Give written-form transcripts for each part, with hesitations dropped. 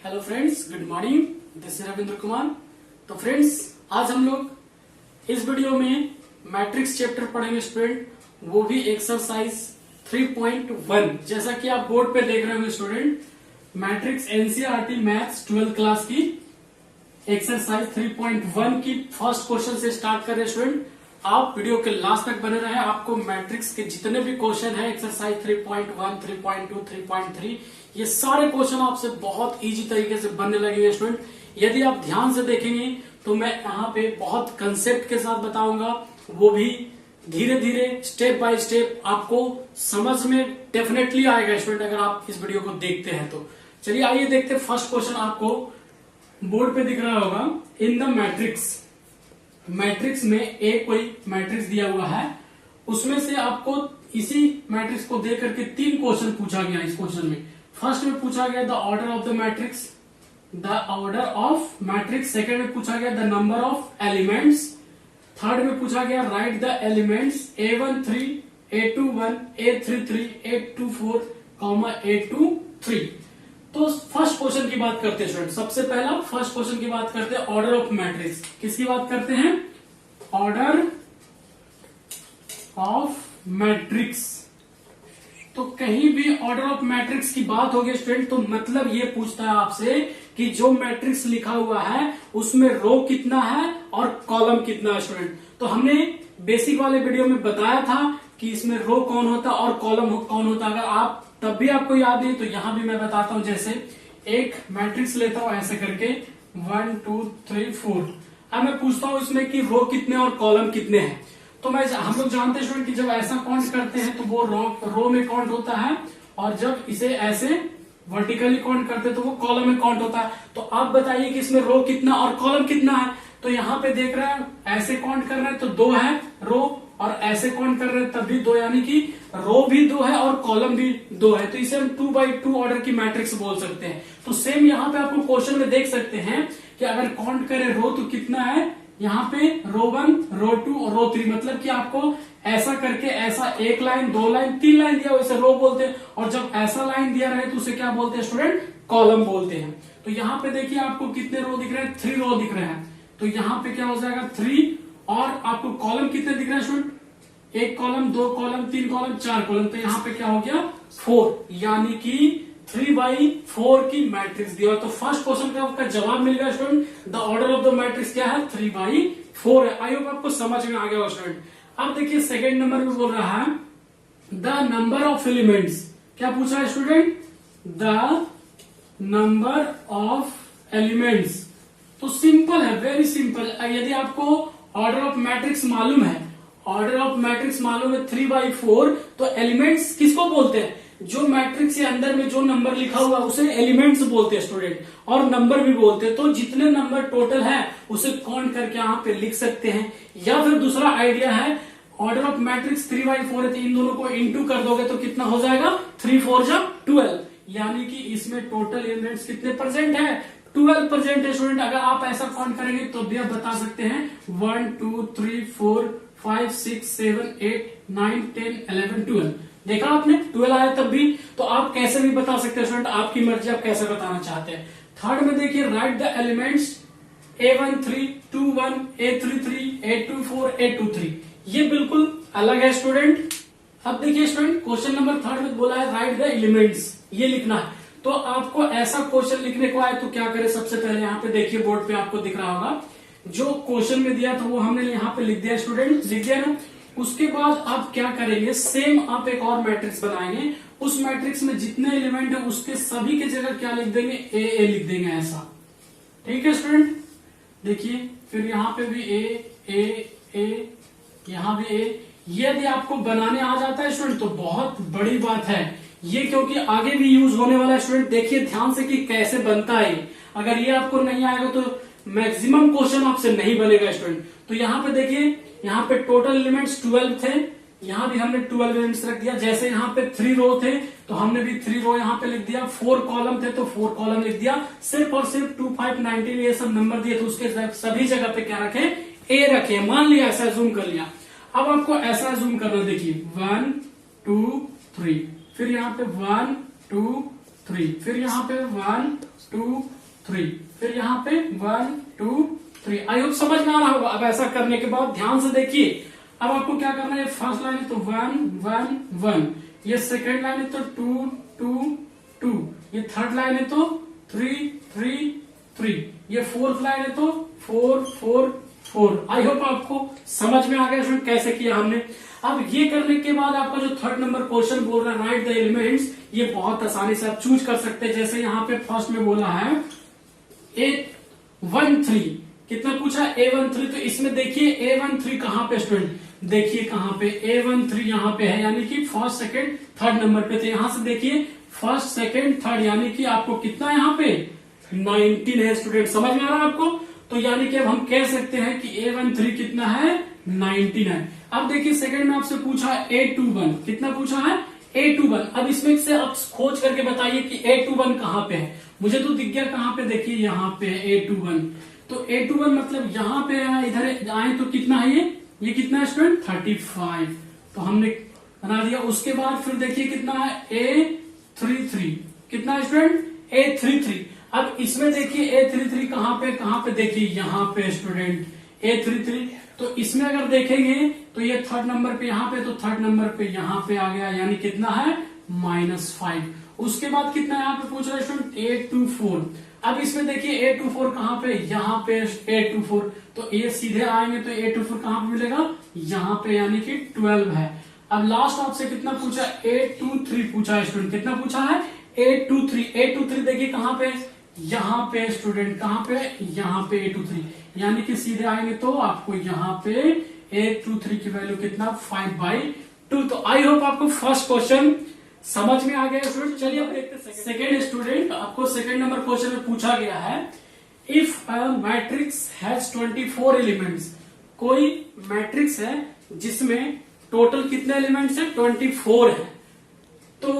Hello friends, good morning. This is Ravindra Kumar. तो friends, आज हम लोग इस वीडियो में मैट्रिक्स चैप्टर पढ़ेंगे स्टूडेंट, वो भी एक्सरसाइज 3.1। जैसा कि आप बोर्ड पे देख रहे होंगे student, matrix NCERT maths 12th class की एक्सरसाइज 3.1 की फर्स्ट क्वेश्चन से स्टार्ट कर रहे हैं स्टूडेंट। आप वीडियो के लास्ट तक बने रहे। आपको मैट्रिक्स के जितने भी क्वेश्चन है एक्सरसाइज 3.1, 3.2, 3.3, ये सारे क्वेश्चन आपसे बहुत इजी तरीके से बनने लगेंगे स्टूडेंट। यदि आप ध्यान से देखेंगे तो मैं यहाँ पे बहुत कंसेप्ट के साथ बताऊंगा, वो भी धीरे धीरे स्टेप बाय स्टेप आपको समझ में डेफिनेटली आएगा स्टूडेंट, अगर आप इस वीडियो को देखते हैं तो। चलिए आइए देखते हैं। फर्स्ट क्वेश्चन आपको बोर्ड पे दिख रहा होगा। इन द मैट्रिक्स में एक कोई मैट्रिक्स दिया हुआ है, उसमें से आपको इसी मैट्रिक्स को देख करके 3 क्वेश्चन पूछा गया। इस क्वेश्चन में फर्स्ट में पूछा गया the order of the matrix, second में पूछा गया the number of elements, third में पूछा गया right the elements A13, A21, A33, A24, A23। तो फर्स्ट क्वेश्चन की बात करते हैं स्टूडेंट। सबसे पहला फर्स्ट क्वेश्चन की बात करते हैं, ऑर्डर ऑफ मैट्रिक्स। किसकी बात करते हैं? Order of matrix. तो कहीं भी ऑर्डर ऑफ मैट्रिक्स की बात होगी स्टूडेंट, तो मतलब ये पूछता है आपसे कि जो मैट्रिक्स लिखा हुआ है उसमें रो कितना है और कॉलम कितना है स्टूडेंट। तो हमने बेसिक वाले वीडियो में बताया था कि इसमें रो कौन होता है और कॉलम कौन होता है। अगर आप तब भी आपको याद नहीं तो यहां भी मैं बताता हूं। जैसे एक मैट्रिक्स लेता हूं ऐसे करके 1 2 3 4। अब मैं पूछता हूं इसमें कि रो कितने और कॉलम कितने हैं। तो हम लोग जानते हैं स्टूडेंट कि जब ऐसा काउंट करते हैं तो वो रो में काउंट होता है, और जब इसे ऐसे वर्टिकली काउंट करते हैं तो वो कॉलम में काउंट होता है। तो आप बताइए कि इसमें रो कितना और कॉलम कितना है। तो यहाँ पे देख रहे हैं ऐसे काउंट कर रहे हैं तो 2 है रो, और ऐसे काउंट कर रहे हैं तब भी 2, यानी कि रो भी 2 है और कॉलम भी 2 है। तो इसे हम 2x2 ऑर्डर की मैट्रिक्स बोल सकते हैं। तो सेम यहाँ पे आपको क्वेश्चन में देख सकते हैं कि अगर काउंट करें रो तो कितना है, यहाँ पे रो 1, रो 2 और रो 3। मतलब कि आपको ऐसा करके ऐसा 1 लाइन, 2 लाइन, 3 लाइन दिया उसे रो बोलते हैं, और जब ऐसा लाइन दिया रहे तो उसे क्या बोलते हैं स्टूडेंट? कॉलम बोलते हैं। तो यहाँ पे देखिए आपको कितने रो दिख रहे हैं? 3 रो दिख रहे हैं। तो यहाँ पे क्या हो जाएगा 3, और आपको कॉलम कितने दिख रहे हैं student? 1 column, 2 column, 3 column, 4 column. तो यहाँ पे क्या हो गया 4, यानी कि 3/4 की मैट्रिक्स दिया। तो फर्स्ट क्वेश्चन का आपका जवाब मिल गया student. The order of the matrix क्या है? 3/4 है। आई होप आपको समझ में आ गया स्टूडेंट। अब देखिए सेकंड नंबर में बोल रहा है द नंबर ऑफ एलिमेंट्स। क्या पूछा है student? The number of elements. तो सिंपल है, वेरी सिंपल। यदि आपको ऑर्डर ऑफ मैट्रिक्स मालूम है, 3/4, तो एलिमेंट्स किसको बोलते हैं? जो मैट्रिक्स के अंदर में जो नंबर लिखा हुआ है उसे एलिमेंट्स बोलते हैं स्टूडेंट, और नंबर भी बोलते हैं। तो जितने नंबर टोटल है उसे काउंट करके यहाँ पे लिख सकते हैं। या फिर दूसरा आइडिया है, ऑर्डर ऑफ मैट्रिक्स 3/4 है तो इन दोनों को इंटू कर दोगे तो कितना हो जाएगा? 3 4 जा 12, यानी कि इसमें टोटल एलिमेंट्स कितने परसेंट है? 12% है स्टूडेंट। अगर आप ऐसा काउंट करेंगे तो भी आप बता सकते हैं 1 2 3 4 5 6 7 8 9 10 11 12। देखा आपने 12 आया तब भी। तो आप कैसे भी बता सकते हैं स्टूडेंट, आपकी मर्जी, आप कैसे बताना चाहते हैं। थर्ड में देखिए right the elements A13, A21, A33, A24, A23। ये बिल्कुल अलग है स्टूडेंट। अब देखिए स्टूडेंट क्वेश्चन नंबर थर्ड में बोला है राइट द एलिमेंट्स, ये लिखना है। तो आपको ऐसा क्वेश्चन लिखने को आए तो क्या करें? सबसे पहले यहाँ पे देखिए बोर्ड पे आपको दिख रहा होगा, जो क्वेश्चन में दिया था वो हमने यहाँ पे लिख दिया स्टूडेंट, लिख दिया ना। उसके बाद आप क्या करेंगे, सेम आप एक और मैट्रिक्स बनाएंगे। उस मैट्रिक्स में जितने एलिमेंट है उसके सभी की जगह क्या लिख देंगे? ए लिख देंगे ऐसा। ठीक है स्टूडेंट, देखिए फिर यहाँ पे भी ए, यहाँ भी ए। यदि आपको बनाने आ जाता है स्टूडेंट तो बहुत बड़ी बात है ये, क्योंकि आगे भी यूज होने वाला है स्टूडेंट। देखिए ध्यान से कि कैसे बनता है। अगर ये आपको नहीं आएगा तो मैक्सिमम क्वेश्चन आपसे नहीं बनेगा स्टूडेंट। तो यहाँ पे देखिए, यहाँ पे टोटल एलिमेंट्स 12 थे, यहाँ भी हमने 12 एलिमेंट्स रख दिया। जैसे यहाँ पे 3 रो थे तो हमने भी 3 रो यहाँ पे लिख दिया। 4 कॉलम थे तो 4 कॉलम लिख दिया। सिर्फ और सिर्फ 2 5 19 ये सब नंबर दिए तो उसके सभी जगह पे क्या रखे? ए रखे। मान लिया, ऐसा जूम कर लिया। अब आपको ऐसा जूम करना, देखिए 1 2 3, फिर यहाँ पे 1 2 3, फिर यहाँ पे 1 2 3, फिर यहाँ पे 1 2 3। आई होप समझ में आ रहा होगा। अब ऐसा करने के बाद ध्यान से देखिए, अब आपको क्या करना है, फर्स्ट लाइन है तो 1 1 1, ये सेकेंड लाइन है तो 2 2 2, ये थर्ड लाइन है तो 3 3 3, ये फोर्थ लाइन है तो 4 4 4। आई होप आपको समझ में आ गया स्टूडेंट कैसे किया हमने। अब ये करने के बाद आपका जो थर्ड नंबर क्वेश्चन बोल रहा है राइट द एलिमेंट्स, ये बहुत आसानी से आप चूज कर सकते हैं। जैसे यहाँ पे फर्स्ट में बोला है 813, कितना पूछा A13, तो इसमें देखिए A13 कहाँ पे स्टूडेंट, देखिए कहाँ पे A13 यहाँ पे है, यानी कि फर्स्ट सेकंड थर्ड नंबर पे। तो यहां से देखिए फर्स्ट सेकंड थर्ड, यानी कि आपको कितना यहाँ पे 19 है स्टूडेंट। समझ में आ रहा है आपको? तो यानी कि अब हम कह सकते हैं कि A13 कितना है, 19 है। अब देखिए सेकंड में आपसे पूछा A21, कितना पूछा है A21। अब इसमें से आप खोज करके बताइए कि A21 कहाँ पे है। मुझे तो दिख गया कहाँ पे, देखिए यहाँ पे A21। तो A21 मतलब यहाँ पे है, इधर आए तो कितना है ये कितना है स्टूडेंट, 35। तो हमने बना दिया। उसके बाद फिर देखिए कितना है A33, कितना है स्टूडेंट A33। अब इसमें देखिए A33 कहाँ पे देखिए यहाँ पे स्टूडेंट A33। तो इसमें अगर देखेंगे तो ये थर्ड नंबर पे यहाँ पे, तो थर्ड नंबर पे यहाँ पे आ गया, यानी कितना है -5। उसके बाद कितना यहाँ पे पूछ रहा है स्टूडेंट A24। अब इसमें देखिए A24 कहाँ पे, यहाँ पे A24। तो ये सीधे आएंगे तो A24 कहाँ पे मिलेगा, यहाँ पे, यानी कि 12 है। अब लास्ट आपसे कितना पूछा, A23 पूछा है स्टूडेंट, कितना पूछा है A23 देखिए कहाँ पे, यहाँ पे स्टूडेंट, कहाँ पे, यहाँ पे A23, यानी कि सीधे आएंगे तो आपको यहाँ पे A23 की वैल्यू कितना 5/2। तो आई होप आपको फर्स्ट क्वेश्चन समझ में आ गया स्टूडेंट। चलिए अब देखते हैं सेकेंड स्टूडेंट। आपको सेकेंड नंबर क्वेश्चन में पूछा गया है if a matrix has 24 elements, कोई मैट्रिक्स है जिसमें टोटल कितने एलिमेंट्स है, 24 है, तो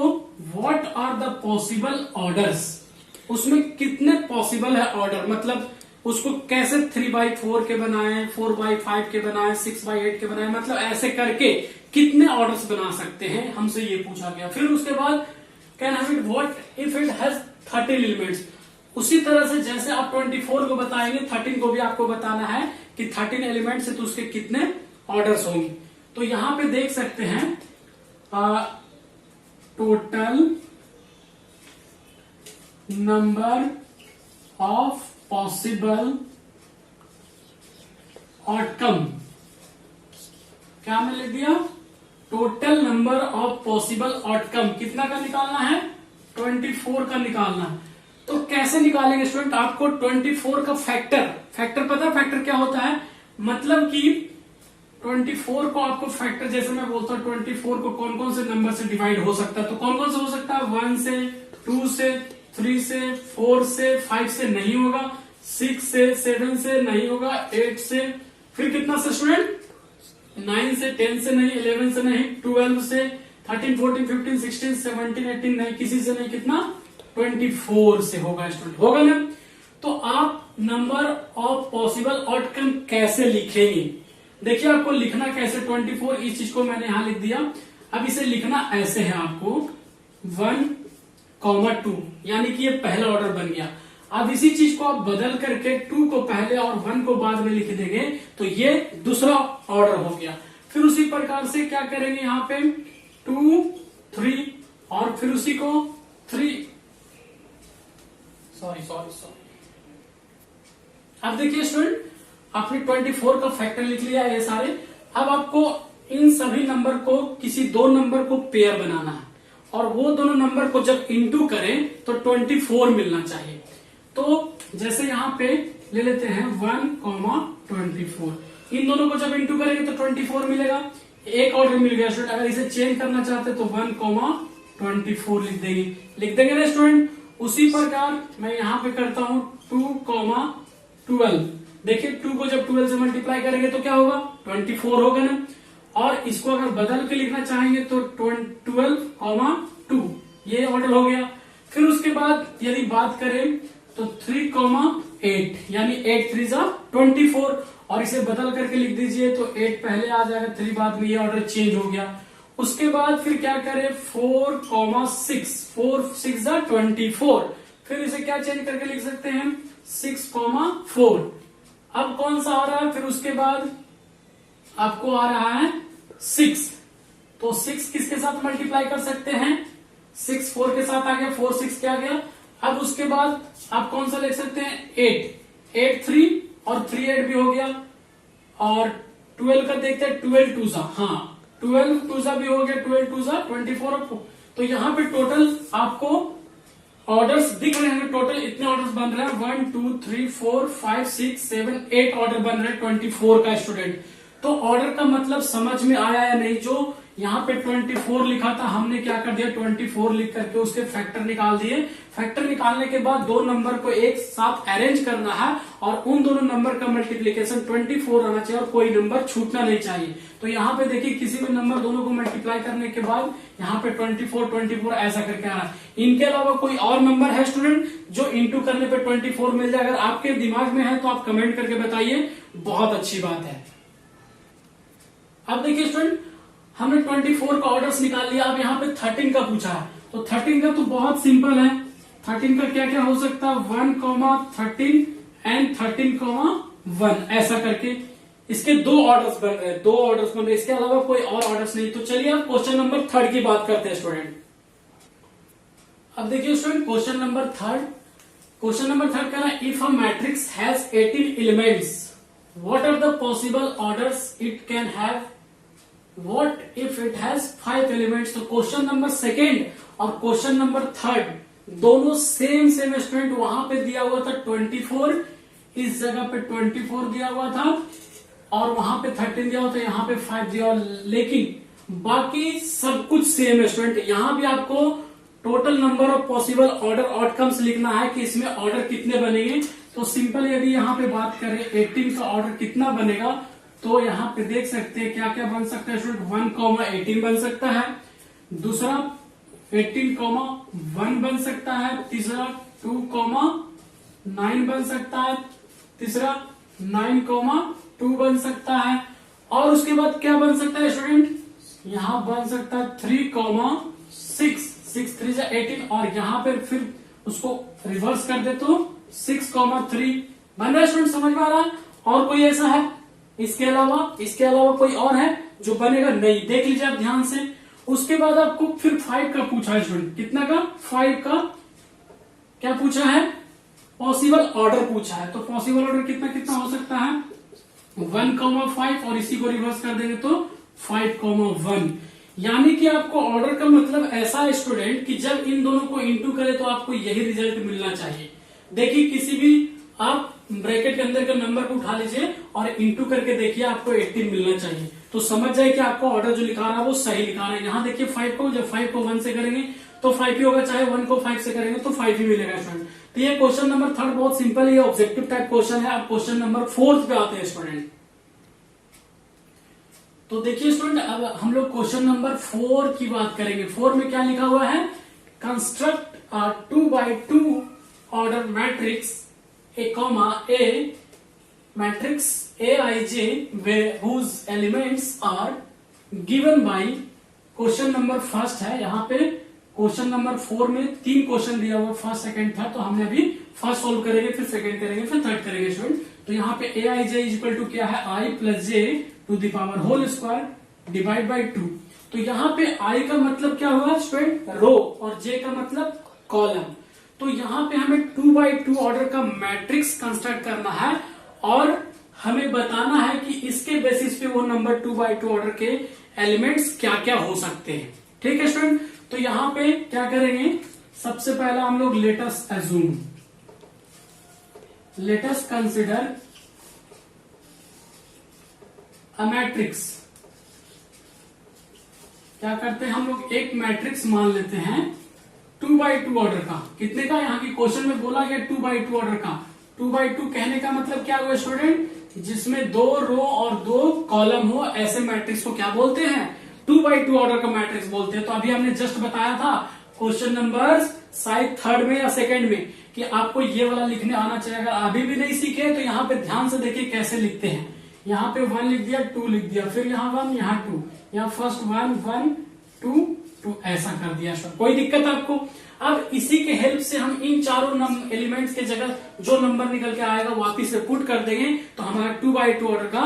what are the possible orders, उसमें कितने पॉसिबल है ऑर्डर, मतलब उसको कैसे 3/4 के बनाए, 4/5 के बनाए, 6/8 के बनाए, मतलब ऐसे करके कितने ऑर्डर्स बना सकते हैं, हमसे ये पूछा गया। फिर उसके बाद can have it what if it has 13 elements. उसी तरह से जैसे आप 24 को बताएंगे, 13 को भी आपको बताना है कि 13 एलिमेंट्स है तो उसके कितने ऑर्डर्स होंगे। तो यहां पे देख सकते हैं total number of possible outcome, क्या मैं लिख दिया, total number of possible outcome कितना का निकालना है, 24 का निकालना है। तो कैसे निकालेंगे स्टूडेंट, आपको 24 का फैक्टर पता है, फैक्टर क्या होता है, मतलब कि 24 को आपको फैक्टर, जैसे मैं बोलता हूँ 24 को कौन कौन से नंबर से डिवाइड हो सकता है, तो कौन कौन से हो सकता है, 1 से, 2 से, 3 से, 4 से, 5 से नहीं होगा, 6 से, 7 से नहीं होगा, 8 से, फिर कितना से स्टूडेंट, 9 से, 10 से नहीं, 11 से नहीं, 12 से, 13, 14, 15, 16, 17, 18 नहीं, किसी से नहीं, कितना 24 से होगा स्टूडेंट, होगा ना। तो आप नंबर ऑफ पॉसिबल आउटकम कैसे लिखेंगे, देखिए आपको लिखना कैसे, 24 इस चीज को मैंने यहां लिख दिया। अब इसे लिखना ऐसे है आपको 1, 2, यानी कि ये पहला ऑर्डर बन गया। अब इसी चीज को आप बदल करके 2 को पहले और 1 को बाद में लिख देंगे तो ये दूसरा ऑर्डर हो गया। फिर उसी प्रकार से क्या करेंगे, यहाँ पे 2, 3 और फिर उसी को 3, सॉरी। अब देखिए स्टूडेंट, आपने 24 का फैक्टर लिख लिया ये सारे। अब आपको इन सभी नंबर को, किसी दो नंबर को पेयर बनाना है और वो दोनों नंबर को जब इंटू करें तो 24 मिलना चाहिए। तो जैसे यहाँ पे ले लेते हैं 1,24, इन दोनों को जब इंटू करेंगे तो 24 मिलेगा। एक ऑर्डर मिल गया स्टूडेंट। अगर इसे चेंज करना चाहते तो 1,24 लिख देंगे ना स्टूडेंट। उसी प्रकार मैं यहाँ पे करता हूँ 2,12। देखिए 2 को जब 12 से मल्टीप्लाई करेंगे तो क्या होगा, 24 होगा ना। और इसको अगर बदल के लिखना चाहेंगे तो 12,2 ये ऑर्डर हो गया। फिर उसके बाद यदि बात करें तो 3,8 यानी 8 3 जा 24 और इसे बदल करके लिख दीजिए तो 8 पहले आ जाएगा, 3 बाद में ये ऑर्डर चेंज हो गया। उसके बाद फिर क्या करें 4,6, 4 6 24, फिर इसे क्या चेंज करके लिख सकते हैं 6,4। अब कौन सा आ रहा है, फिर उसके बाद आपको आ रहा है 6, तो 6 किसके साथ मल्टीप्लाई कर सकते हैं 6 4 के साथ आ गया, 4 6 क्या गया। अब उसके बाद आप कौन सा लिख सकते हैं 8, 8 3 और 3 8 भी हो गया। और 12 का देखते हैं 12 2 हाँ 12 2 भी हो गया, 12 2 24। तो यहाँ पे टोटल आपको ऑर्डर्स दिख रहे हैं, टोटल इतने ऑर्डर्स बन रहे हैं 1 2 3 4 5 6 7 8 ऑर्डर बन रहे हैं 24 का स्टूडेंट। तो ऑर्डर का मतलब समझ में आया या नहीं, जो यहाँ पे 24 लिखा था हमने क्या कर दिया 24 लिख करके उसके फैक्टर निकाल दिए। फैक्टर निकालने के बाद दो नंबर को एक साथ अरेंज करना है और उन दोनों नंबर का मल्टीप्लीकेशन 24 रहना चाहिए और कोई नंबर छूटना नहीं चाहिए। तो यहाँ पे देखिए किसी भी नंबर दोनों को मल्टीप्लाई करने के बाद यहाँ पे 24 24 ऐसा करके आ रहा है। इनके अलावा कोई और नंबर है स्टूडेंट जो इंटू करने पे 24 मिल जाए, अगर आपके दिमाग में है तो आप कमेंट करके बताइए, बहुत अच्छी बात है। अब देखिए स्टूडेंट हमने 24 का ऑर्डर्स निकाल लिया, अब यहाँ पे 13 का पूछा है, तो 13 का तो बहुत सिंपल है। 13 का क्या क्या हो सकता है 1,13 एंड 13,1 ऐसा करके इसके दो ऑर्डर्स बन रहे हैं, दो ऑर्डर्स बन रहे हैं, इसके अलावा कोई और ऑर्डर्स नहीं। तो चलिए अब क्वेश्चन नंबर 3 की बात करते हैं स्टूडेंट। अब देखिए student question number 3, question number 3 कह रहा है if a matrix has 18 elements what are the possible orders it can have, What if it has 5 elements। तो क्वेश्चन नंबर 2 और क्वेश्चन नंबर 3 दोनों सेम स्टूडेंट, वहां पे दिया हुआ था 24, इस जगह पे 24 दिया हुआ था और वहां पे 13 दिया हुआ था, यहाँ पे 5 दिया हुआ, लेकिन बाकी सब कुछ सेम है स्टूडेंट। यहाँ भी आपको total number of possible order outcomes लिखना है कि इसमें ऑर्डर कितने बनेंगे। तो सिंपल यदि यहाँ पे बात करें 18 का ऑर्डर कितना बनेगा, तो यहाँ पे देख सकते हैं क्या क्या बन सकता है स्टूडेंट 1,18 बन सकता है, दूसरा 18,1 बन सकता है, तीसरा 2,9 बन सकता है, तीसरा 9,2 बन सकता है, और उसके बाद क्या बन सकता है स्टूडेंट यहाँ बन सकता है 3,6, 6 3 18, और यहाँ पे फिर उसको रिवर्स कर दे तो 6,3 बन रहा है स्टूडेंट, समझ में आ रहा है। और कोई ऐसा है इसके अलावा कोई और है जो बनेगा नहीं, देख लीजिए आप ध्यान से। उसके बाद आपको फिर 5 का पूछा है स्टूडेंट, कितना का 5 का क्या पूछा है पॉसिबल ऑर्डर पूछा है। तो पॉसिबल ऑर्डर कितना कितना हो सकता है 1,5 और इसी को रिवर्स कर देंगे तो 5,1, यानी कि आपको ऑर्डर का मतलब ऐसा है स्टूडेंट कि जब इन दोनों को इंटू करें तो आपको यही रिजल्ट मिलना चाहिए। देखिए किसी भी आप ब्रैकेट के अंदर के नंबर को उठा लीजिए और इंटू करके देखिए आपको 18 मिलना चाहिए, तो समझ जाए कि आपका ऑर्डर जो लिखा रहा है वो सही लिखा रहा है। यहाँ देखिए 5 को जब 5 को 1 से करेंगे तो 5 ही होगा, चाहे 1 को 5 से करेंगे तो 5 ही मिलेगा स्टूडेंट। तो ये क्वेश्चन नंबर 3 बहुत सिंपल है, ऑब्जेक्टिव टाइप क्वेश्चन है। अब क्वेश्चन नंबर 4 पे आते हैं स्टूडेंट। तो देखिए स्टूडेंट अब हम लोग क्वेश्चन नंबर 4 की बात करेंगे। 4 में क्या लिखा हुआ है construct a 2x2 order matrix A matrix Aij whose elements are given by question number 1 है। यहाँ पे क्वेश्चन नंबर 4 में 3 क्वेश्चन दिया हुआ, फर्स्ट सेकंड थर्ड, तो हमने अभी फर्स्ट सोल्व करेंगे, फिर सेकंड करेंगे, फिर थर्ड करेंगे स्टूडेंट। तो यहाँ पे Aij इक्वल टू क्या है i plus j to the power whole square divide by 2। तो यहाँ पे i का मतलब क्या हुआ स्टूडेंट रो और j का मतलब कॉलम। तो यहाँ पे हमें 2x2 ऑर्डर का मैट्रिक्स कंस्ट्रक्ट करना है और हमें बताना है कि इसके बेसिस पे वो नंबर 2x2 ऑर्डर के एलिमेंट्स क्या क्या हो सकते हैं। ठीक है स्टूडेंट, तो यहाँ पे क्या करेंगे सबसे पहला हम लोग let us consider a matrix. क्या करते हैं हम लोग एक मैट्रिक्स मान लेते हैं 2x2 ऑर्डर का। कितने का यहाँ की क्वेश्चन में बोला गया 2x2 ऑर्डर का। 2x2 कहने का मतलब क्या हुआ स्टूडेंट जिसमें 2 रो और 2 कॉलम हो, ऐसे मैट्रिक्स को क्या बोलते हैं 2x2 ऑर्डर का मैट्रिक्स बोलते हैं। तो अभी हमने जस्ट बताया था क्वेश्चन नंबर शायद 3rd में या 2nd में कि आपको ये वाला लिखने आना चाहिए। अगर अभी भी नहीं सीखे तो यहाँ पे ध्यान से देखिए कैसे लिखते हैं। यहाँ पे 1 लिख दिया, 2 लिख दिया, फिर यहाँ 1 यहाँ 2, या फर्स्ट 1 1 2 2 ऐसा कर दिया स्टूडेंट। कोई दिक्कत आपको? अब इसी के हेल्प से हम इन चारों एलिमेंट्स के जगह जो नंबर निकल के आएगा वापिस से पुट कर देंगे तो हमारा 2x2 ऑर्डर का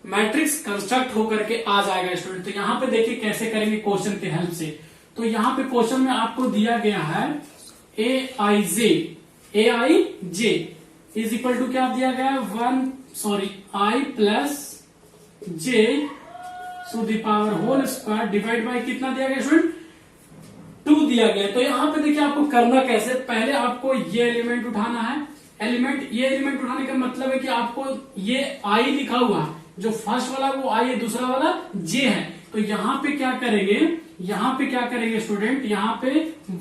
मैट्रिक्स कंस्ट्रक्ट होकर के आ जाएगा स्टूडेंट। तो यहाँ पे देखिए कैसे करेंगे क्वेश्चन के हेल्प से। तो यहाँ पे क्वेश्चन में आपको दिया गया है aij इज इक्वल टू क्या दिया गया है I plus j to the power whole square divide by कितना दिया गया स्टूडेंट 2 दिया गया। तो यहाँ पे देखिए आपको करना कैसे, पहले आपको ये एलिमेंट उठाना है। ये एलिमेंट उठाने का मतलब है कि आपको ये I लिखा हुआ है, जो फर्स्ट वाला वो I है, दूसरा वाला j है। तो यहाँ पे क्या करेंगे स्टूडेंट, यहाँ पे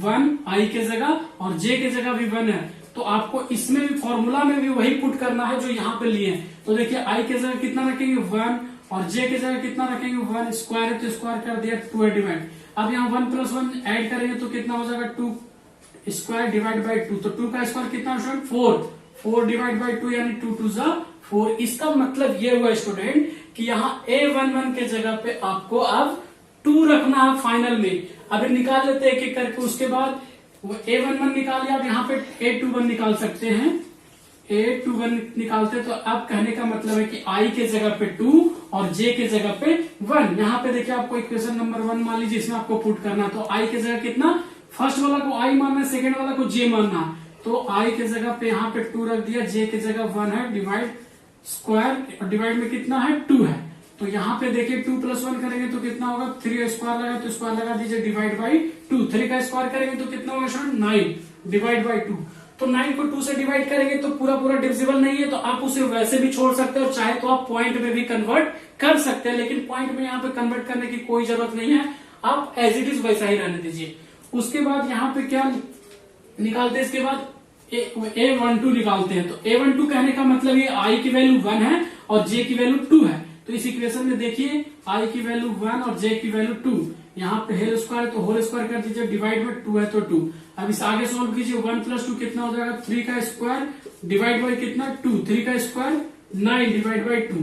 1 I के जगह और j के जगह भी 1 है, तो आपको इसमें भी फॉर्मूला में भी वही पुट करना है जो यहाँ पे लिए हैं। तो देखिए I के जगह कितना रखेंगे 1 और j के जगह कितना रखेंगे 1, स्क्वायर है तो स्क्वायर कर दिया 2 डिवाइड। अब यहाँ 1 + 1 ऐड करेंगे तो कितना हो जाएगा 2 स्क्वायर डिवाइड बाई 2। तो 2 का स्क्वायर कितना स्टूडेंट 4 डिवाइड बाई 2 यानी 2 2 जा 4। इसका मतलब ये हुआ स्टूडेंट कि यहाँ a11 के जगह पे आपको अब 2 रखना है फाइनल में। अभी निकाल लेते हैं एक एक करके, उसके बाद वो a11 निकाल लिया। अब यहाँ पे a21 निकाल सकते हैं, a21 निकालते तो अब कहने का मतलब है कि I के जगह पे 2 और j के जगह पे 1। यहाँ पे देखिए आपको इक्वेशन नंबर 1 मान लीजिए, इसमें आपको पुट करना, तो I के जगह कितना, फर्स्ट वाला को I मानना है, सेकेंड वाला को j मानना है। तो I के जगह पे यहाँ पे 2 रख दिया, j के जगह 1 है, डिवाइड स्क्वायर और डिवाइड में कितना है 2 है। तो यहाँ पे देखिए 2 + 1 करेंगे तो कितना होगा 3 स्क्वायर लगा तो स्क्वायर लगा दीजिए डिवाइड बाई 2। 3 का स्क्वायर करेंगे तो कितना होगा स्टूडेंट 9 डिवाइड बाई 2। तो 9 को 2 से डिवाइड करेंगे तो पूरा डिविजिबल नहीं है, तो आप उसे वैसे भी छोड़ सकते हो, चाहे तो आप पॉइंट में भी कन्वर्ट कर सकते हैं, लेकिन पॉइंट में यहाँ पे कन्वर्ट करने की कोई जरूरत नहीं है, आप एज इट इज वैसा ही रहने दीजिए। उसके बाद यहाँ पे क्या निकालते हैं, इसके बाद a12 निकालते हैं। तो a12 कहने का मतलब ये I की वैल्यू 1 है और j की वैल्यू 2 है। तो इस इक्वेशन में देखिए I की वैल्यू 1 और j की वैल्यू 2, यहाँ पे होल स्क्वायर तो होल स्क्वायर कर दीजिए, डिवाइड में 2 है तो 2। अब इस आगे सॉल्व कीजिए, 1 + 2 कितना हो जाएगा 3 का स्क्वायर डिवाइड बाई कितना 2, 3 का स्क्वायर 9 डिवाइड बाई 2,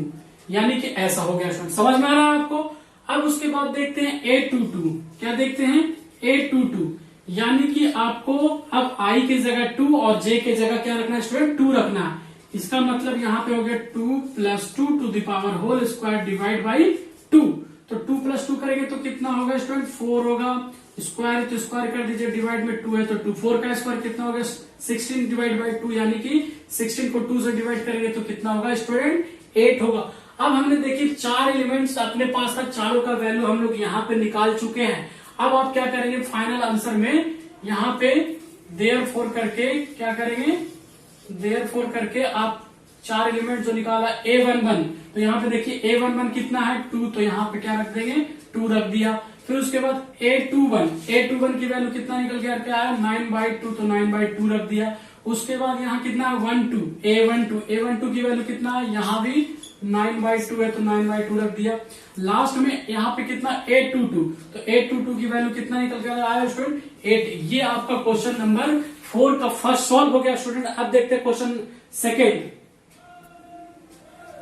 यानी कि ऐसा हो गया स्टूडेंट। समझ में आ रहा है आपको? अब उसके बाद देखते हैं a22। क्या देखते हैं a22, यानी कि आपको अब I के जगह 2 और j के जगह क्या रखना है स्टूडेंट 2 रखना है। इसका मतलब यहाँ पे हो गया 2 + 2 to the power whole square divide by 2। तो 2 + 2 करेंगे तो कितना होगा स्टूडेंट 4 होगा, स्क्वायर तो स्क्वायर कर दीजिए, डिवाइड में 2 है तो 2। 4 का स्क्वायर कितना होगा 16 डिवाइड बाई 2, यानी कि 16 को 2 से डिवाइड करेंगे तो कितना होगा स्टूडेंट 8 होगा। अब हमने देखिए 4 एलिमेंट्स अपने पास था, चारों का वैल्यू हम लोग यहाँ पे निकाल चुके हैं। अब आप क्या करेंगे फाइनल आंसर में यहाँ पे देयरफॉर करके क्या करेंगे, देयरफॉर करके आप 4 एलिमेंट जो निकाला a11, तो यहाँ पे देखिए a11 कितना है 2, तो यहाँ पे क्या रख देंगे 2 रख दिया। फिर उसके बाद a21 की वैल्यू कितना निकल के आया 9/2, तो 9/2 रख दिया। उसके बाद यहाँ कितना है a12 की वैल्यू कितना है, यहाँ भी 9/2 है तो 9/2 रख दिया। लास्ट में यहाँ पे कितना a22, तो a22 की वैल्यू कितना निकल कर आया स्टूडेंट 8। ये आपका क्वेश्चन नंबर 4 का फर्स्ट सॉल्व हो गया स्टूडेंट। अब देखते हैं क्वेश्चन सेकेंड।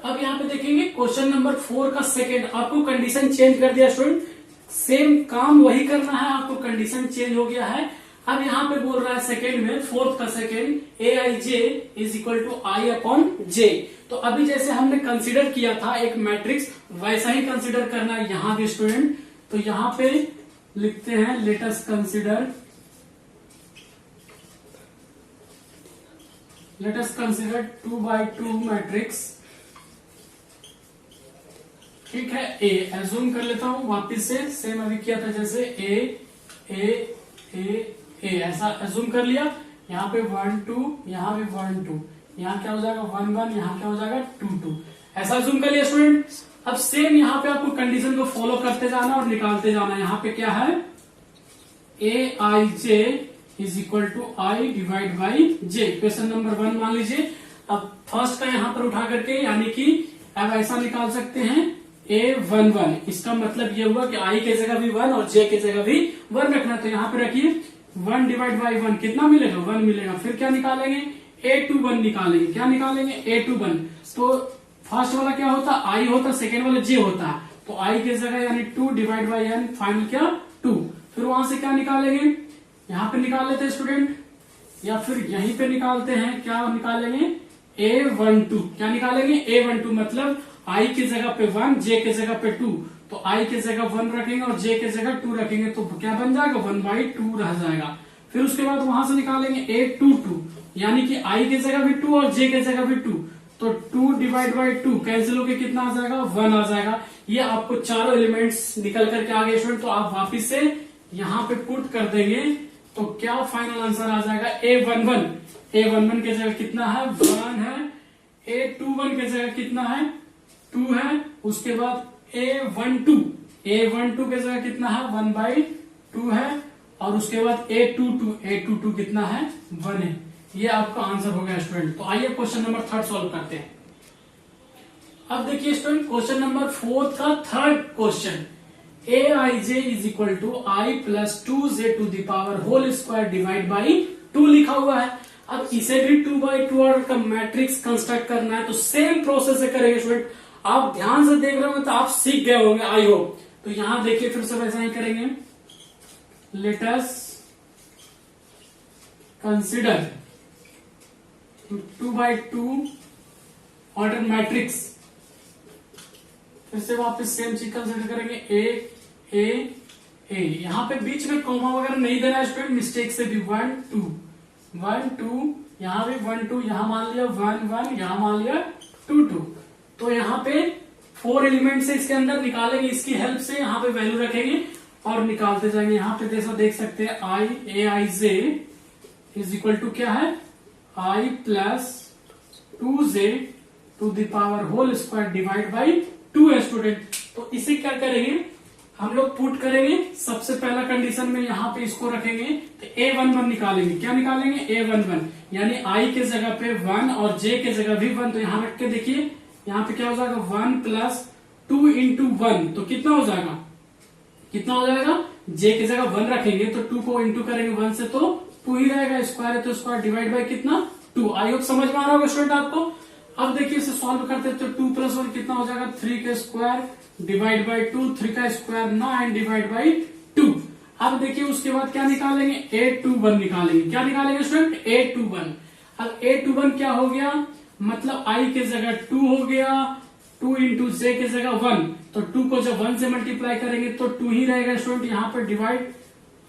अब यहाँ पे देखेंगे क्वेश्चन नंबर 4 का सेकेंड, आपको कंडीशन चेंज कर दिया स्टूडेंट, सेम काम वही करना है, आपको कंडीशन चेंज हो गया है। अब यहाँ पे बोल रहा है सेकेंड में, फोर्थ का second, aij is equal to I/j। तो अभी जैसे हमने कंसीडर किया था एक मैट्रिक्स, वैसा ही कंसीडर करना है यहाँ भी स्टूडेंट। तो यहाँ पे लिखते हैं लेट अस कंसीडर 2/2 मैट्रिक्स, ठीक है। ए एज्यूम कर लेता हूं वापिस से, सेम अभी किया था जैसे ए ऐसा एज्यूम कर लिया। यहाँ पे 1 2, यहाँ पे 1 2, यहाँ क्या हो जाएगा 1 1, यहाँ क्या हो जाएगा 2 2, ऐसा एज्यूम कर लिया स्टूडेंट। अब सेम यहाँ पे आपको कंडीशन को फॉलो करते जाना और निकालते जाना। यहाँ पे क्या है aij is equal to I divide by j, question number 1 मान लीजिए। अब फर्स्ट का यहाँ पर उठा करके, यानी कि अब ऐसा निकाल सकते हैं a11, इसका मतलब ये हुआ कि I के जगह भी 1 और j के जगह भी 1 रखना। तो यहाँ पे रखिए 1 डिवाइड बाई 1 कितना मिलेगा 1 मिलेगा। फिर क्या निकालेंगे a21 निकालेंगे, क्या निकालेंगे a21। तो फर्स्ट वाला क्या होता I होता, सेकेंड वाला j होता। तो आई की जगह यानी 2 डिवाइड बाई एन, फाइनल क्या 2। फिर वहां से क्या निकालेंगे, यहाँ पे निकाल लेते हैं स्टूडेंट, या फिर यहीं पे निकालते हैं, क्या निकालेंगे A12। क्या निकालेंगे A12, मतलब आई की जगह पे 1, जे की जगह पे 2, तो आई की जगह 1 रखेंगे और जे की जगह 2 रखेंगे, तो क्या बन जाएगा 1/2 रह जाएगा। फिर उसके बाद वहां से निकालेंगे A22, यानी कि आई की जगह भी 2 और जे की जगह भी 2, तो 2 डिवाइड बाई 2 कैंसिल होके कितना आ जाएगा 1 आ जाएगा। ये आपको चारों एलिमेंट्स निकल करके आ गए स्टूडेंट, तो आप वापिस से यहाँ पे पुट कर देंगे तो क्या फाइनल आंसर आ जाएगा A11। A11 की जगह कितना है 1 है, A21 की जगह कितना है 2 है, उसके बाद A12 की जगह कितना है 1/2 है, और उसके बाद A22 कितना है 1 है। ये आपका आंसर हो गया स्टूडेंट। तो आइए क्वेश्चन नंबर 3 सॉल्व करते हैं। अब देखिए स्टूडेंट क्वेश्चन नंबर 4 का third question, aij is equal to I plus 2j to the power whole square divide by 2 लिखा हुआ है। अब इसे भी 2/2 ऑर्डर का मैट्रिक्स कंस्ट्रक्ट करना है, तो सेम प्रोसेस से करेंगे स्टूडेंट। आप ध्यान से देख रहे होंगे तो आप सीख गए होंगे आई होप। तो यहां देखिए फिर से वैसा ही करेंगे। Let us consider 2/2 order matrix. फिर से वापस सेम चीज कंसिडर करेंगे, ए यहां पे बीच में कॉमा वगैरह नहीं देना है स्टूडेंट, मिस्टेक से भी 1 2 यहां भी 1 2, यहां मान लिया 1 1, यहां मान लिया 2 2। तो यहाँ पे 4 एलिमेंट से इसके अंदर निकालेंगे, इसकी हेल्प से यहाँ पे वैल्यू रखेंगे और निकालते जाएंगे। यहाँ पे जैसा देख सकते हैं aij इज इक्वल टू क्या है I plus 2j to the power whole square divide by 2 है स्टूडेंट। तो इसे क्या करेंगे हम लोग पुट करेंगे। सबसे पहला कंडीशन में यहाँ पे इसको रखेंगे तो A11 निकालेंगे। क्या निकालेंगे A11, यानी I के जगह पे 1 और J के जगह भी 1, तो यहाँ रख के देखिए यहाँ पे क्या हो जाएगा 1 प्लस 2 इंटू 1, तो कितना हो जाएगा J की जगह 1 रखेंगे तो 2 को इंटू करेंगे 1 से तो 2 ही रहेगा, स्क्वायर है तो स्क्वायर डिवाइड बाई कितना 2। आई होप समझ में आ रहा होगा स्टूडेंट आपको। अब देखिए इसे सॉल्व करते हैं तो 2 प्लस 1 कितना हो जाएगा 3 का स्क्वायर डिवाइड बाई 2, 3 का स्क्वायर 9 डिवाइड बाई 2। अब देखिए उसके बाद क्या निकालेंगे A21 निकालेंगे। क्या निकालेंगे स्टूडेंट A21। अब A21 क्या हो गया, मतलब I के जगह 2 हो गया, 2 इंटू J के जगह 1, तो 2 को जब 1 से मल्टीप्लाई करेंगे तो 2 ही रहेगा स्टूडेंट। यहाँ पे डिवाइड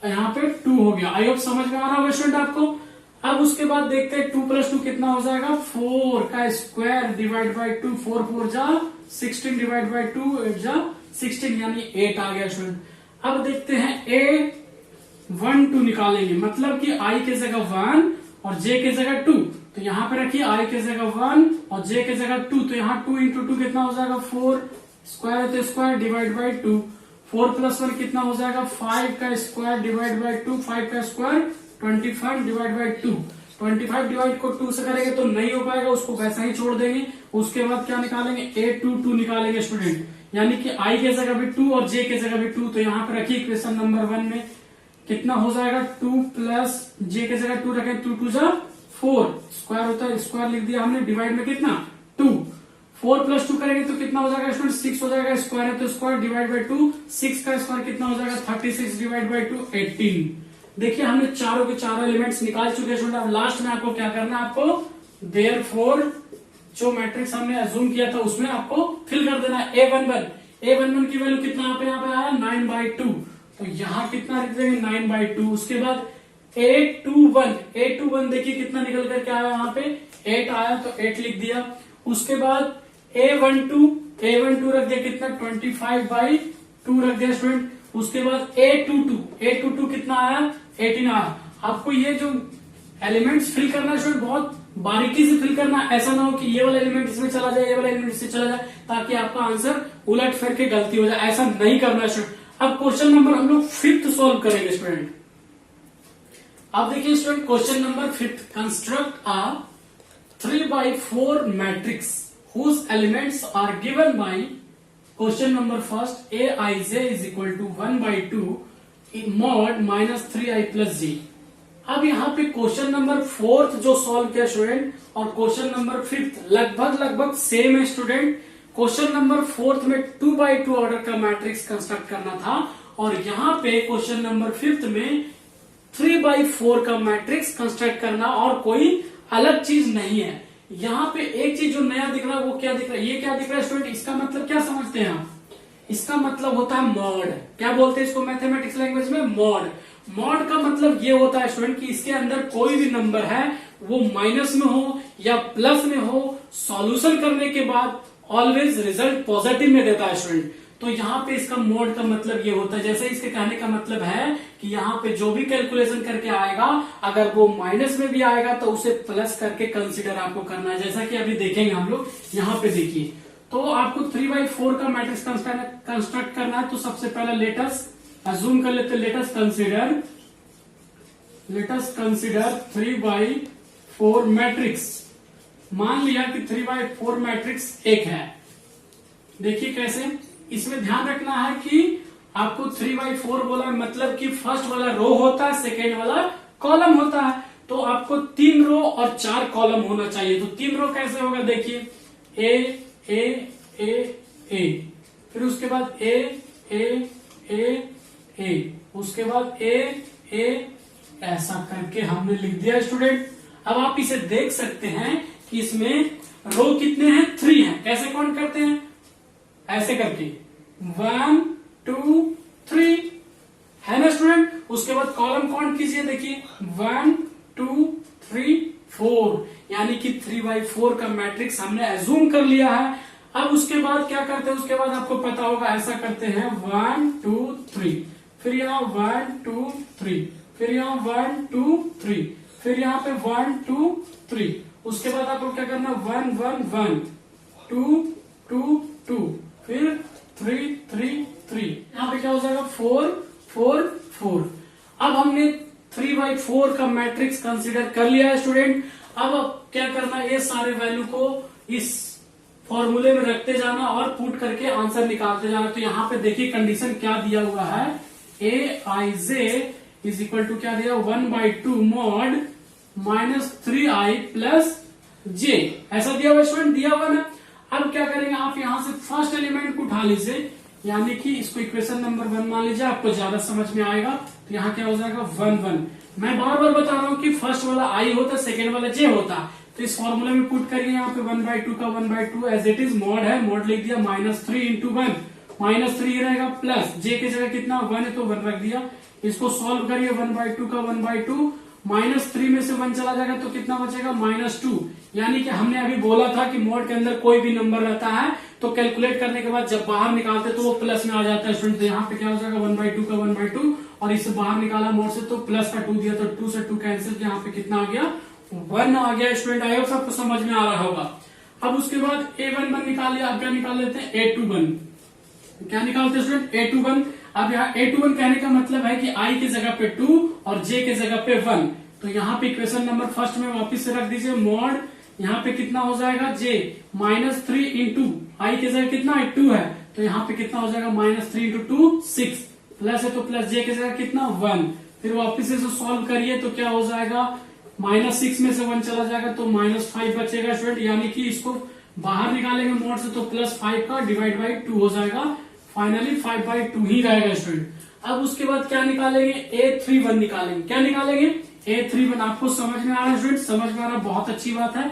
यहाँ पे 2 हो गया। आई होप समझ में आ रहा होगा स्टूडेंट आपको। अब उसके बाद देखते हैं 2 प्लस 2 कितना हो जाएगा 4 का स्क्वायर डिवाइड बाई 2, 4 4 जा 16 डिवाइड बाई 2 8 जा 16, यानी 8 आ गया स्टूडेंट। अब देखते हैं A12 निकालेंगे, मतलब कि I के जगह 1 और J के जगह 2, तो यहाँ पे रखिए I के जगह 1 और J के जगह 2, तो यहाँ 2 इंटू 2 कितना हो जाएगा 4, स्क्वायर है तो स्क्वायर डिवाइड बाई 2, 4 प्लस 1 कितना हो जाएगा 5 का स्क्वायर डिवाइड बाई 2, 5 का स्क्वायर 25 डिवाइड बाई 2। 25 डिवाइड को 2 से करेंगे तो नहीं हो पाएगा, उसको वैसा ही छोड़ देंगे। उसके बाद क्या निकालेंगे A22 निकालेंगे स्टूडेंट, यानी कि I के जगह भी 2 और J के जगह भी 2, तो यहाँ पे रखिए इक्वेशन नंबर 1 में कितना हो जाएगा 2 प्लस J के जगह 2 रखें 2 2 जा 4, स्क्वायर होता है स्क्वायर लिख दिया हमने, डिवाइड में कितना 2, 4 प्लस 2 करेंगे तो कितना हो जाएगा स्टूडेंट 6 हो जाएगा, स्क्वायर है तो स्क्वायर डिवाइड बाई 2, 6 का स्क्वायर कितना हो जाएगा 36 डिवाइड बाई 2 18। देखिए हमने चारों के चारों एलिमेंट्स निकाल चुके हैं स्टूडेंट। अब लास्ट में आपको क्या करना है, आपको देयरफॉर जो मैट्रिक्स हमने अज्यूम किया था उसमें आपको फिल कर देना है A11 की वैल्यू कितना यहाँ पे आया 9/2, तो यहाँ कितना लिख देंगे 9/2। उसके बाद A21 देखिए कितना निकल करके आया, यहाँ पे 8 आया तो 8 लिख दिया। उसके बाद A12 रख दिया कितना 25/2 रख दिया स्टूडेंट। उसके बाद A22 कितना आया 18 आया। आपको ये जो एलिमेंट्स फिल करना है स्टूडेंट बहुत बारीकी से फिल करना, ऐसा ना हो कि ये वाला एलिमेंट इसमें चला जाए, ये वाला एलिमेंट इससे चला जाए, ताकि आपका आंसर उलट फिर के गलती हो जाए, ऐसा नहीं करना है स्टूडेंट। अब क्वेश्चन नंबर हम लोग 5th सॉल्व करेंगे स्टूडेंट। अब देखिए student question number 5th, construct a 3/4 matrix whose elements are given by question number first aij is equal to 1/2 mod -3i plus g। अब यहाँ पे क्वेश्चन नंबर 4th जो solve किया स्टूडेंट और question number 5th लगभग same है student. Question number 4 में 2x2 order का मैट्रिक्स कंस्ट्रक्ट करना था और यहाँ पे क्वेश्चन नंबर 5 में 3x4 का मैट्रिक्स कंस्ट्रक्ट करना और कोई अलग चीज नहीं है। यहाँ पे एक चीज जो नया दिख रहा है वो क्या दिख रहा है, ये क्या दिख रहा है स्टूडेंट, इसका मतलब क्या समझते हैं आप, इसका मतलब होता है मॉड। क्या बोलते हैं इसको मैथमेटिक्स लैंग्वेज में, मॉड। मॉड का मतलब ये होता है स्टूडेंट कि इसके अंदर कोई भी नंबर है वो माइनस में हो या प्लस में हो, सॉल्यूशन करने के बाद ऑलवेज रिजल्ट पॉजिटिव में देता है स्टूडेंट। तो यहाँ पे इसका मोड का मतलब ये होता है, जैसे इसके कहने का मतलब है कि यहाँ पे जो भी कैलकुलेशन करके आएगा अगर वो माइनस में भी आएगा तो उसे प्लस करके कंसीडर आपको करना है, जैसा कि अभी देखेंगे हम लोग। यहाँ पे देखिए, तो आपको 3x4 का मैट्रिक्स कंस्ट्रक्ट करना है। तो सबसे पहले लेटस अज्यूम कर लेते, लेटस कंसिडर 3x4 मैट्रिक्स। मान लिया कि 3x4 मैट्रिक्स एक है। देखिए कैसे, इसमें ध्यान रखना है कि आपको 3x4 बोला है मतलब कि फर्स्ट वाला रो होता है, सेकेंड वाला कॉलम होता है। तो आपको 3 रो और 4 कॉलम होना चाहिए। तो 3 रो कैसे होगा, देखिए ए ए ए ए, फिर उसके बाद ए ए ए ए, उसके बाद ए ए, ऐसा करके हमने लिख दिया स्टूडेंट। अब आप इसे देख सकते हैं कि इसमें रो कितने हैं, 3 हैं। कैसे काउंट करते हैं, ऐसे करके 1 2 3 है ना स्टूडेंट। उसके बाद कॉलम काउंट कीजिए, देखिए 1 2 3 4, यानी कि 3x4 का मैट्रिक्स हमने एज्यूम कर लिया है। अब उसके बाद क्या करते हैं, उसके बाद आपको पता होगा ऐसा करते हैं 1 2 3, फिर यहाँ 1 2 3, फिर यहाँ 1 2 3, फिर यहाँ पे 1 2 3। उसके बाद आपको क्या करना, 1 1 1 2 2 2, फिर 3 3 3, यहाँ पे क्या हो जाएगा 4 4 4। अब हमने 3x4 का मैट्रिक्स कंसीडर कर लिया है स्टूडेंट। अब क्या करना है, ये सारे वैल्यू को इस फॉर्मूले में रखते जाना और पुट करके आंसर निकालते जाना। तो यहाँ पे देखिए कंडीशन क्या दिया हुआ है, ए आई जे इज इक्वल टू क्या दिया, 1/2 मॉड -3i प्लस जे, ऐसा दिया हुआ स्टूडेंट, दिया हुआ ना। अब क्या करेंगे, आप यहां से फर्स्ट एलिमेंट को उठा लीजिए, यानी कि इसको इक्वेशन नंबर 1 मान लीजिए, आपको ज्यादा समझ में आएगा। तो यहाँ क्या हो जाएगा 1 1। मैं बार बार बता रहा हूँ कि फर्स्ट वाला आई होता, सेकेंड वाला जे होता। तो इस फॉर्मूले में पुट करिए, यहाँ पे 1/2 का 1/2 एज इट इज, मॉड है, मॉड लिख दिया, -3 इंटू 1, -3 रहेगा, प्लस जे की जगह कितना 1 है तो 1 रख दिया। इसको सॉल्व करिए, 1/2 का 1/2, -3 में से 1 चला जाएगा तो कितना बचेगा, -2। यानी कि हमने अभी बोला था कि मॉड के अंदर कोई भी नंबर रहता है तो कैलकुलेट करने के बाद जब बाहर निकालते तो वो प्लस में आ जाता है स्टूडेंट। तो यहाँ पे क्या हो जाएगा 1/2 का 1/2, और इससे बाहर निकाला मॉड से तो प्लस का 2 दिया, तो 2 से 2 कैंसिल, यहाँ पे कितना आ गया, 1 आ गया स्टूडेंट। आई होप सबको समझ में आ रहा होगा। अब उसके बाद A11 निकाल लिया। अब क्या निकाल लेते हैं, A21। क्या निकालते हैं स्टूडेंट, A21। अब यहाँ A21 कहने का मतलब है कि I की जगह पे 2 और J की जगह पे 1। तो यहाँ पे इक्वेशन नंबर फर्स्ट में वापिस से रख दीजिए, मॉड यहाँ पे कितना हो जाएगा, J -3 इंटू I की जगह कितना है 2 है, तो यहाँ पे कितना हो जाएगा -3 इंटू 2 6, प्लस है तो प्लस J की जगह कितना 1। फिर वापिस से सॉल्व करिए तो क्या हो जाएगा, -6 में से 1 चला जाएगा तो -5 बचेगा स्टूडेंट। यानी कि इसको बाहर निकालेंगे मोड से तो +5 का डिवाइड बाई 2 हो जाएगा, फाइनली 5/2 ही रहेगा स्टूडेंट। अब उसके बाद क्या निकालेंगे, A31 निकालेंगे। क्या निकालेंगे, A31। आपको समझ में आ रहा है स्टूडेंट, समझ में आ रहा, बहुत अच्छी बात है।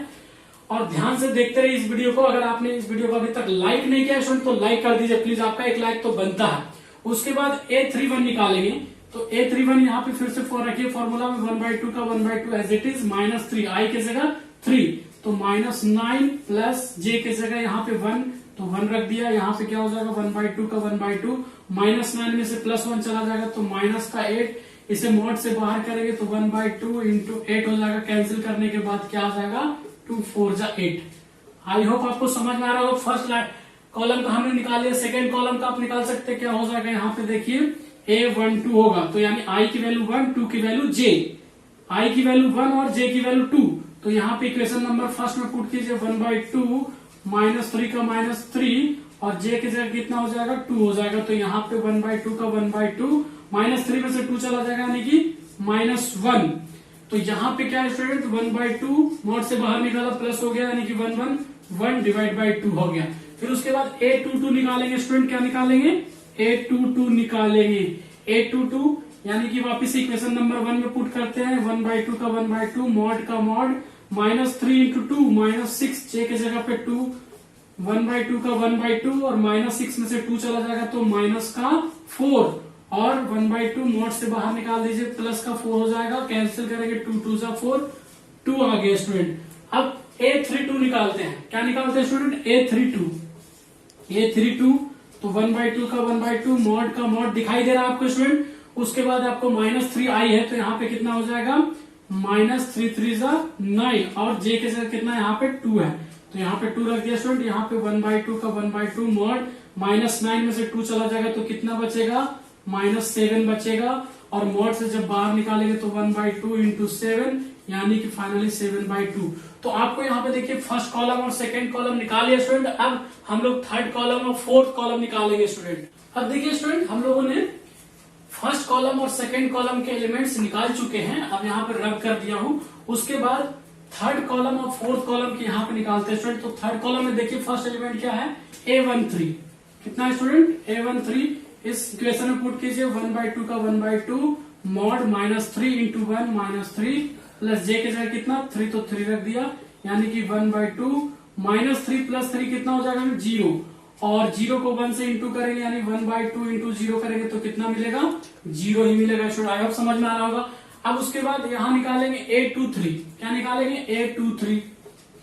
और ध्यान से देखते रहिए इस वीडियो को। अगर आपने इस वीडियो को अभी तक लाइक नहीं किया स्टूडेंट तो लाइक कर दीजिए प्लीज, आपका एक लाइक तो बनता है। उसके बाद A31 निकालेंगे। तो A31 यहाँ पे फिर से रखिए फॉर्मूला में, 1/2 का 1/2 एज इट इज, -3 I की जगह 3, तो -9 प्लस J की जगह यहाँ पे 1, तो 1 रख दिया। यहाँ पे क्या हो जाएगा 1/2 का 1/2, -9 में से +1 चला जाएगा तो -8। इसे मॉड से बाहर करेंगे तो 1/2 इंटू 8 हो जाएगा, कैंसिल करने के बाद क्या आ जाएगा 2 4 जा 8। आई होप आपको समझ में आ रहा होगा। फर्स्ट कॉलम का हमने निकाल लिया, सेकेंड कॉलम का आप निकाल सकते हैं। क्या हो जाएगा, यहाँ पे देखिए A12 होगा, तो यानी I की वैल्यू 1, 2 की वैल्यू J, I की वैल्यू 1 और J की वैल्यू 2। तो यहाँ पे इक्वेशन नंबर फर्स्ट में पुट कीजिए, 1/2 -3 का -3 और J की जगह कितना हो जाएगा 2 हो जाएगा। तो यहाँ पे 1/2 का 1/2, -3 में से 2 चला जाएगा यानी कि -1। तो यहाँ पे क्या है स्टूडेंट, 1/2 मॉड से बाहर निकाला, प्लस हो गया यानी कि 1 1 1 डिवाइड बाई 2 हो गया। फिर उसके बाद A22 निकालेंगे स्टूडेंट, क्या निकालेंगे, A22 निकालेंगे। A22 यानी कि वापिस इक्वेशन नंबर 1 में पुट करते हैं, 1/2 का 1/2 मॉड का मॉड -3 इंटू 2 -6, j के जगह पे 2, 1/2 का 1/2 और -6 में से 2 चला जाएगा तो माइनस का 4 और 1/2 मॉड से बाहर निकाल दीजिए, प्लस का 4 हो जाएगा, कैंसिल करेंगे 2 2 जा 4, 2 आ गए स्टूडेंट। अब A32 निकालते हैं, क्या निकालते हैं स्टूडेंट, A32 तो 1/2 का 1/2 मॉड का मॉड दिखाई दे रहा है आपको स्टूडेंट। उसके बाद आपको -3 आई है तो यहाँ पे कितना हो जाएगा, -3 3 जा 9 और j के जगह कितना है, यहाँ पे 2 है तो यहाँ पे 2 रख दिया स्टूडेंट। यहाँ पे 1/2 का 1/2 मॉड -9 में से 2 चला जाएगा तो कितना बचेगा, -7 बचेगा और मॉड से जब बाहर निकालेंगे तो 1/2 इंटू 7 यानी कि फाइनली 7/2। तो आपको यहाँ पे देखिए फर्स्ट कॉलम और सेकंड कॉलम निकाल लिया स्टूडेंट। अब हम लोग थर्ड कॉलम और फोर्थ कॉलम निकालेंगे स्टूडेंट। अब देखिए स्टूडेंट, हम लोगों ने फर्स्ट कॉलम और सेकंड कॉलम के एलिमेंट्स निकाल चुके हैं, अब यहाँ पे रब कर दिया हूं। उसके बाद थर्ड कॉलम और फोर्थ कॉलम की यहाँ पे निकालते हैं स्टूडेंट। तो थर्ड कॉलम में देखिए फर्स्ट एलिमेंट क्या है, A13 कितना है स्टूडेंट, A13 इस इक्वेशन में पुट कीजिए, 1/2 का 1/2 मॉड -3 इंटू 1 -3 प्लस j के जगह कितना 3 तो 3 रख दिया यानी कि 1/2 -3 प्लस 3 कितना हो जाएगा 0 और 0 को 1 से इंटू करेंगे यानी 1/2 इंटू 0 करेंगे तो कितना मिलेगा, 0 ही मिलेगा स्टूडेंट। आई होप समझ में आ रहा होगा। अब उसके बाद यहाँ निकालेंगे A23, क्या निकालेंगे,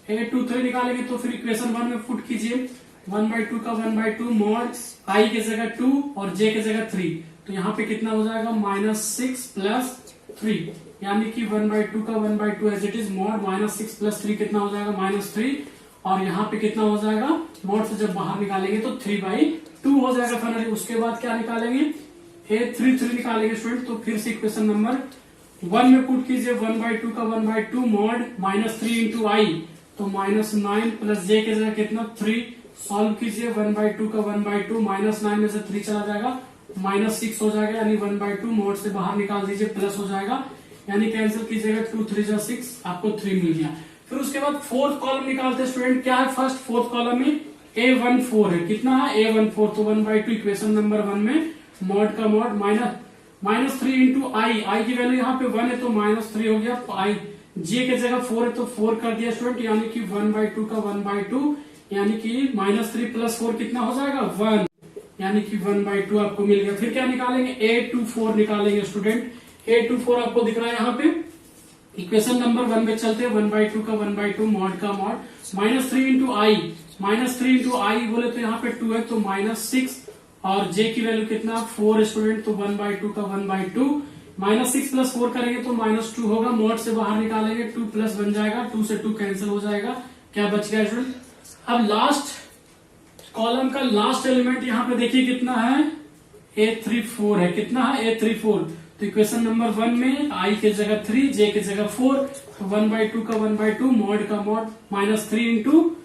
A23 निकालेंगे तो फिर इक्वेशन 1 में पुट कीजिए, 1/2 का 1/2 मॉड i के जगह 2 और j के जगह 3 तो यहाँ पे कितना हो जाएगा, -6 प्लस 3 यानी कि 1/2 का 1/2 as it is mod -6 plus 3 कितना हो जाएगा, -3 और यहाँ पे कितना हो जाएगा, मॉड से जब बाहर निकालेंगे तो 3/2 हो जाएगा फाइनली। उसके बाद क्या निकालेंगे, A33 निकालेंगे स्टूडेंट। तो फिर से इक्वेशन नंबर 1 में पुट कीजिए, 1/2 का 1/2 मॉड -3 इंटू आई तो -9 प्लस j के जगह कितना 3 सॉल्व कीजिए, 1/2 का 1/2 -9 में से 3 चला जाएगा -6 हो जाएगा यानी 1/2 मॉड से बाहर निकाल दीजिए, प्लस हो जाएगा यानी कैंसिल कीजिएगा 2 3 जा 6 आपको 3 मिल गया। फिर उसके बाद फोर्थ कॉलम निकालते हैं स्टूडेंट, क्या है फर्स्ट फोर्थ कॉलम में A14 है, कितना है A14 तो 1/2 इक्वेशन नंबर 1 में मॉड का मॉड -3 इंटू आई की वैल्यू यहाँ पे 1 है तो -3 हो गया, आई j के जगह 4 है तो 4 कर दिया स्टूडेंट यानी कि 1/2 का 1/2 यानी कि -3 प्लस 4 कितना हो जाएगा 1 यानी कि 1/2 आपको मिल गया। फिर क्या निकालेंगे, A24 निकालेंगे स्टूडेंट। A24 आपको दिख रहा है यहाँ पे, इक्वेशन नंबर 1 में चलते हैं, 1/2 का 1/2 मॉड का मॉड -3 इंटू आई बोले तो यहाँ पे 2 है तो -6 और j की वैल्यू कितना 4 स्टूडेंट तो 1/2 का 1/2 -6 प्लस 4 करेंगे तो -2 होगा, मॉड से बाहर निकालेंगे 2 प्लस बन जाएगा, 2 से 2 कैंसिल हो जाएगा, क्या बच गया स्टूडेंट। अब लास्ट कॉलम का लास्ट एलिमेंट यहाँ पे देखिए कितना है, A34 है, कितना है A34 तो इक्वेशन नंबर 1 में i के जगह 3 j के जगह 4 तो 1/2 का 1/2 मॉड का मॉड -3 इंटू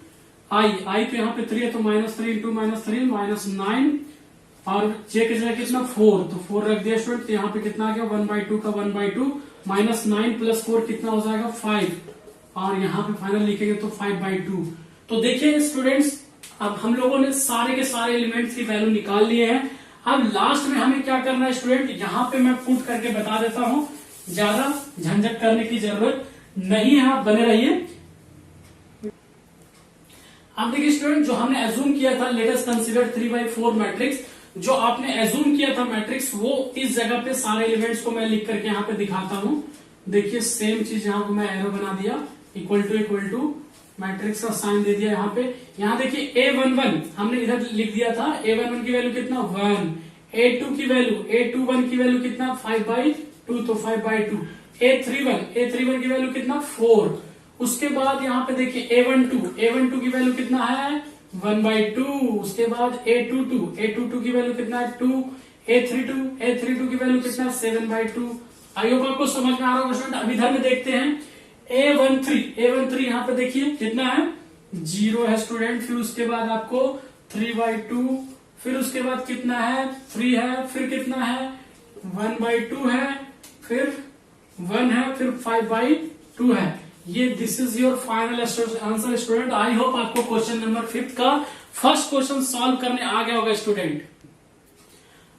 आई तो यहाँ पे 3 है तो -3 इंटू -3 -9 और j के जगह कितना 4 तो 4 रख दिया स्टूडेंट तो यहाँ पे कितना आ गया 1/2 का 1/2 -9 प्लस 4 कितना हो जाएगा 5 और यहाँ पे फाइनल लिखेंगे तो 5/2। तो देखिए स्टूडेंट्स, अब हम लोगों ने सारे के सारे एलिमेंट्स की वैल्यू निकाल लिए हैं। अब लास्ट में हमें क्या करना है स्टूडेंट, यहाँ पे मैं पुट करके बता देता हूँ, ज्यादा झंझट करने की जरूरत नहीं है, आप बने रहिए। अब देखिए स्टूडेंट, जो हमने एज्यूम किया था, लेट अस कंसीडर 3/4 मैट्रिक्स, जो आपने एज्यूम किया था मैट्रिक्स, वो इस जगह पे सारे एलिमेंट्स को मैं लिख करके यहाँ पे दिखाता हूँ। देखिए सेम चीज यहाँ पे मैं एरो बना दिया, इक्वल टू मैट्रिक्स का साइन दे दिया यहाँ पे। यहाँ देखिए A11 हमने इधर लिख दिया था, A11 की वैल्यू कितना 1, A21 की वैल्यू कितना 5/2 तो 5/2, A31 की वैल्यू कितना 4। उसके बाद यहाँ पे देखिए A12 की वैल्यू कितना है 1/2। उसके बाद A22 की वैल्यू कितना है 2, A32 की वैल्यू कितना है 7/2। आई होप आपको समझ में आ रहा होगा स्टूडेंट। अब इधर में देखते हैं A13 यहाँ पे देखिए कितना है 0 है स्टूडेंट। फिर उसके बाद आपको 3/2, फिर उसके बाद कितना है 3 है, फिर कितना है 1/2 है, फिर 1 है, फिर 5/2 है। ये this is your final answer student. I hope आपको क्वेश्चन नंबर 5 का फर्स्ट क्वेश्चन सॉल्व करने आ गया होगा स्टूडेंट।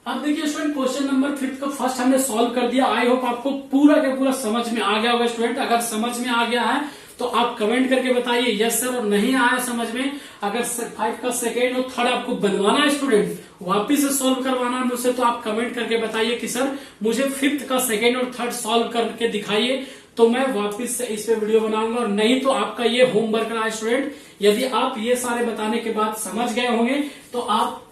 अब देखिए स्टूडेंट, क्वेश्चन नंबर 5 का फर्स्ट हमने सॉल्व कर दिया। आई होप आपको पूरा का पूरा समझ में आ गया होगा स्टूडेंट। अगर समझ में आ गया है तो आप कमेंट करके बताइए यस सर, और नहीं आया समझ में, अगर 5 का सेकेंड और थर्ड आपको बनवाना है स्टूडेंट, वापिस से सॉल्व करवाना है मुझसे, तो आप कमेंट करके बताइए कि सर मुझे 5th का सेकेंड और थर्ड सॉल्व करके दिखाइए, तो मैं वापस से इस पे वीडियो बनाऊंगा। और नहीं तो आपका ये होमवर्क रहा स्टूडेंट। यदि आप ये सारे बताने के बाद समझ गए होंगे तो आप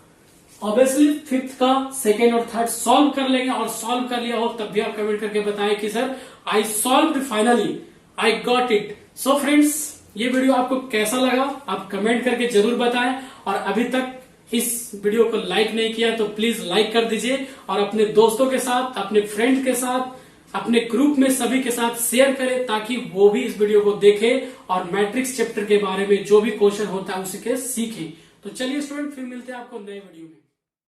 ऑब्वियसली 5th का सेकेंड और थर्ड सॉल्व कर लेंगे, और सॉल्व कर लिया हो तब भी आप कमेंट करके बताएं कि sir I solve finally, I got it. So friends, ये वीडियो आपको कैसा लगा आप कमेंट करके जरूर बताएं, और अभी तक इस वीडियो को लाइक नहीं किया तो प्लीज लाइक कर दीजिए, और अपने दोस्तों के साथ, अपने फ्रेंड के साथ, अपने ग्रुप में सभी के साथ शेयर करें, ताकि वो भी इस वीडियो को देखें और मैट्रिक्स चैप्टर के बारे में जो भी क्वेश्चन होता है उसके सीखें। तो चलिए स्टूडेंट, फिर मिलते हैं आपको नए वीडियो में।